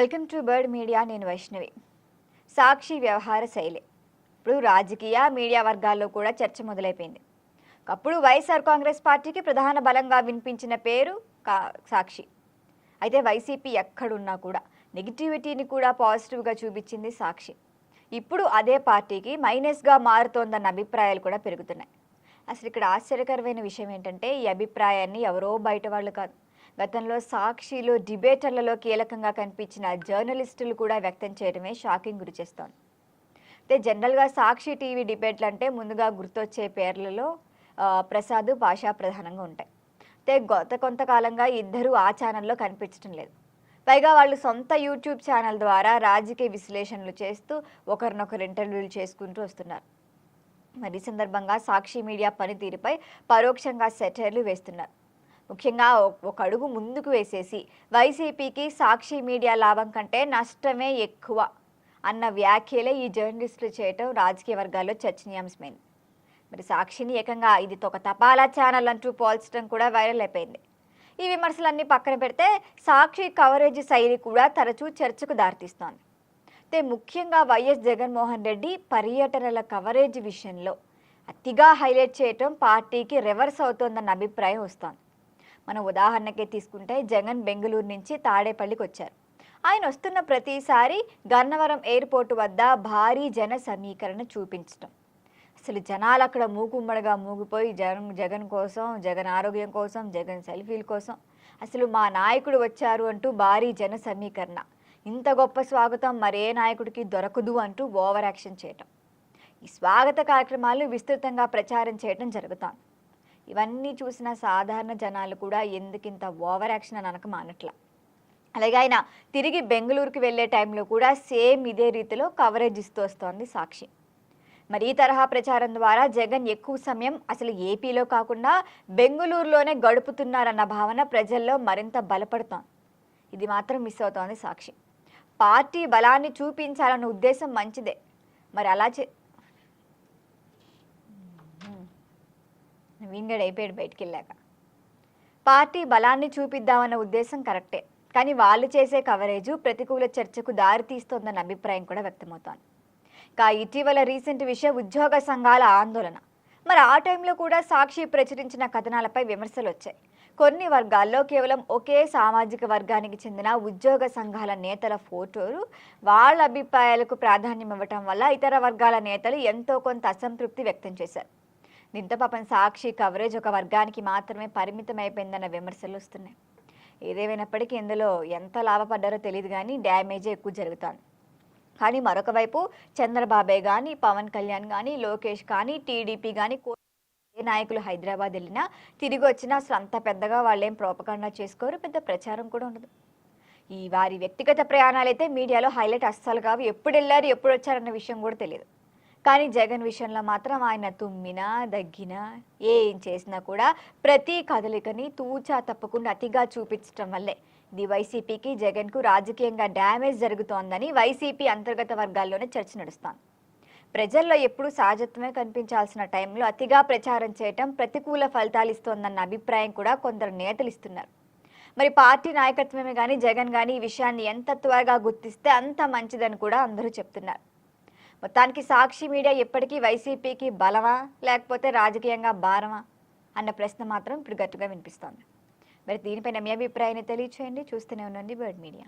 Welcome to bird media. నేను వైష్ణవి. సాక్షి వ్యవహార శైలి ఇప్పుడు రాజకీయ మీడియా వర్గాల్లో కూడా చర్చ మొదలైపోయింది. అప్పుడు వైఎస్ఆర్ కాంగ్రెస్ పార్టీకి ప్రధాన బలంగా వినిపించిన పేరు సాక్షి. అయితే వైసీపీ ఎక్కడున్నా కూడా నెగిటివిటీని కూడా పాజిటివ్గా చూపించింది సాక్షి. ఇప్పుడు అదే పార్టీకి మైనస్గా మారుతోందన్న అభిప్రాయాలు కూడా పెరుగుతున్నాయి. అసలు ఇక్కడ ఆశ్చర్యకరమైన విషయం ఏంటంటే ఈ అభిప్రాయాన్ని ఎవరో బయట వాళ్ళు కాదు, గతంలో సాక్షిలో డిబేటర్లలో కీలకంగా కనిపించిన జర్నలిస్టులు కూడా వ్యక్తం చేయడమే షాకింగ్ గురి చేస్తోంది. అయితే జనరల్గా సాక్షి టీవీ డిబేట్లు అంటే ముందుగా గుర్తొచ్చే పేర్లలో ప్రసాద్, పాషా ప్రధానంగా ఉంటాయి. అయితే గత కొంతకాలంగా ఇద్దరు ఆ ఛానల్లో కనిపించడం లేదు. పైగా వాళ్ళు సొంత యూట్యూబ్ ఛానల్ ద్వారా రాజకీయ విశ్లేషణలు చేస్తూ ఒకరినొకరు ఇంటర్వ్యూలు చేసుకుంటూ వస్తున్నారు. మరి ఈ సందర్భంగా సాక్షి మీడియా పనితీరుపై పరోక్షంగా సెటైర్లు వేస్తున్నారు. ముఖ్యంగా ఒక అడుగు ముందుకు వేసేసి వైసీపీకి సాక్షి మీడియా లాభం కంటే నష్టమే ఎక్కువ అన్న వ్యాఖ్యలే ఈ జర్నలిస్టులు చేయటం రాజకీయ వర్గాల్లో చర్చనీయాంశమైంది. మరి సాక్షిని ఏకంగా ఇది ఒక తపాలా ఛానల్ అంటూ పోల్చడం కూడా వైరల్ అయిపోయింది. ఈ విమర్శలన్నీ పక్కన పెడితే సాక్షి కవరేజ్ శైలి కూడా తరచూ చర్చకు దారితీస్తోంది. అయితే ముఖ్యంగా వైఎస్ జగన్మోహన్ రెడ్డి పర్యటనల కవరేజ్ విషయంలో అతిగా హైలైట్ చేయటం పార్టీకి రివర్స్ అవుతోందన్న అభిప్రాయం వస్తోంది. మనం ఉదాహరణకే తీసుకుంటే జగన్ బెంగళూరు నుంచి తాడేపల్లికి వచ్చారు. ఆయన వస్తున్న ప్రతిసారి గన్నవరం ఎయిర్పోర్టు వద్ద భారీ జన సమీకరణ చూపించడం, అసలు జనాలు అక్కడ మూకుమ్మడిగా మూగిపోయి జగన్ కోసం, జగన్ ఆరోగ్యం కోసం, జగన్ సెల్ఫీల కోసం, అసలు మా నాయకుడు వచ్చారు అంటూ భారీ జన సమీకరణ, ఇంత గొప్ప స్వాగతం మరే నాయకుడికి దొరకదు అంటూ ఓవర్ యాక్షన్ చేయటం, ఈ స్వాగత కార్యక్రమాలు విస్తృతంగా ప్రచారం చేయడం జరుగుతోంది. ఇవన్నీ చూసిన సాధారణ జనాలు కూడా ఎందుకింత ఓవర్ యాక్షన్ అని అనక మానట్లా. అలాగే ఆయన తిరిగి బెంగళూరుకి వెళ్ళే టైంలో కూడా సేమ్ ఇదే రీతిలో కవరేజ్ ఇస్తూ వస్తోంది సాక్షి. మరి ఈ తరహా ప్రచారం ద్వారా జగన్ ఎక్కువ సమయం అసలు ఏపీలో కాకుండా బెంగళూరులోనే గడుపుతున్నారన్న భావన ప్రజల్లో మరింత బలపడుతోంది. ఇది మాత్రం మిస్ అవుతోంది సాక్షి. పార్టీ బలాన్ని చూపించాలన్న ఉద్దేశం మంచిదే, మరి అలా వింగడ్ అయిపోయాడు బయటికి వెళ్ళాక. పార్టీ బలాన్ని చూపిద్దామన్న ఉద్దేశం కరెక్టే, కానీ వాళ్ళు చేసే కవరేజు ప్రతికూల చర్చకు దారితీస్తోందన్న అభిప్రాయం కూడా వ్యక్తమవుతోంది. ఇటీవల రీసెంట్ విషయం ఉద్యోగ సంఘాల ఆందోళన. మరి ఆ టైంలో కూడా సాక్షి ప్రచురించిన కథనాలపై విమర్శలు వచ్చాయి. కొన్ని వర్గాల్లో కేవలం ఒకే సామాజిక వర్గానికి చెందిన ఉద్యోగ సంఘాల నేతల ఫోటోలు, వాళ్ళ అభిప్రాయాలకు ప్రాధాన్యం ఇవ్వటం వల్ల ఇతర వర్గాల నేతలు ఎంతో కొంత అసంతృప్తి వ్యక్తం చేశారు. దీంతో పాపం సాక్షి కవరేజ్ ఒక వర్గానికి మాత్రమే పరిమితం అయిపోయిందన్న విమర్శలు వస్తున్నాయి. ఏదేమైనప్పటికీ ఇందులో ఎంత లాభపడ్డారో తెలియదు, కానీ డ్యామేజే ఎక్కువ జరుగుతోంది. కానీ మరొక వైపు చంద్రబాబే కానీ, పవన్ కళ్యాణ్ కానీ, లోకేష్ కానీ, టీడీపీ కానీ ఏ నాయకులు హైదరాబాద్ వెళ్ళినా తిరిగి వచ్చినా అసలు అంత పెద్దగా వాళ్ళేం ప్రోపగండా చేసుకోరు, పెద్ద ప్రచారం కూడా ఉండదు. ఈ వారి వ్యక్తిగత ప్రయాణాలైతే మీడియాలో హైలైట్ అస్సలు కావు. ఎప్పుడు వెళ్ళారు, ఎప్పుడు వచ్చారన్న విషయం కూడా తెలియదు. కానీ జగన్ విషయంలో మాత్రం ఆయన తుమ్మినా, దగ్గినా, ఏం చేసినా కూడా ప్రతి కదలికని తూచా తప్పకుండా అతిగా చూపించడం వల్లే ఇది వైసీపీకి, జగన్కు రాజకీయంగా డ్యామేజ్ జరుగుతోందని వైసీపీ అంతర్గత వర్గాల్లోనే చర్చ నడుస్తోంది. ప్రజల్లో ఎప్పుడూ సహజత్వమే కనిపించాల్సిన టైంలో అతిగా ప్రచారం చేయటం ప్రతికూల ఫలితాలు ఇస్తోందన్న అభిప్రాయం కూడా కొందరు నేతలు ఇస్తున్నారు. మరి పార్టీ నాయకత్వమే కానీ, జగన్ కానీ ఈ విషయాన్ని ఎంత త్వరగా గుర్తిస్తే అంత మంచిదని కూడా అందరూ చెప్తున్నారు. మొత్తానికి సాక్షి మీడియా ఎప్పటికీ వైసీపీకి బలమా లేకపోతే రాజకీయంగా భారమా అన్న ప్రశ్న మాత్రం ఇప్పుడు గట్టిగా వినిపిస్తోంది. మరి దీనిపైన మీ అభిప్రాయాన్ని తెలియచేయండి. చూస్తూనే ఉండండి బర్డ్ మీడియా.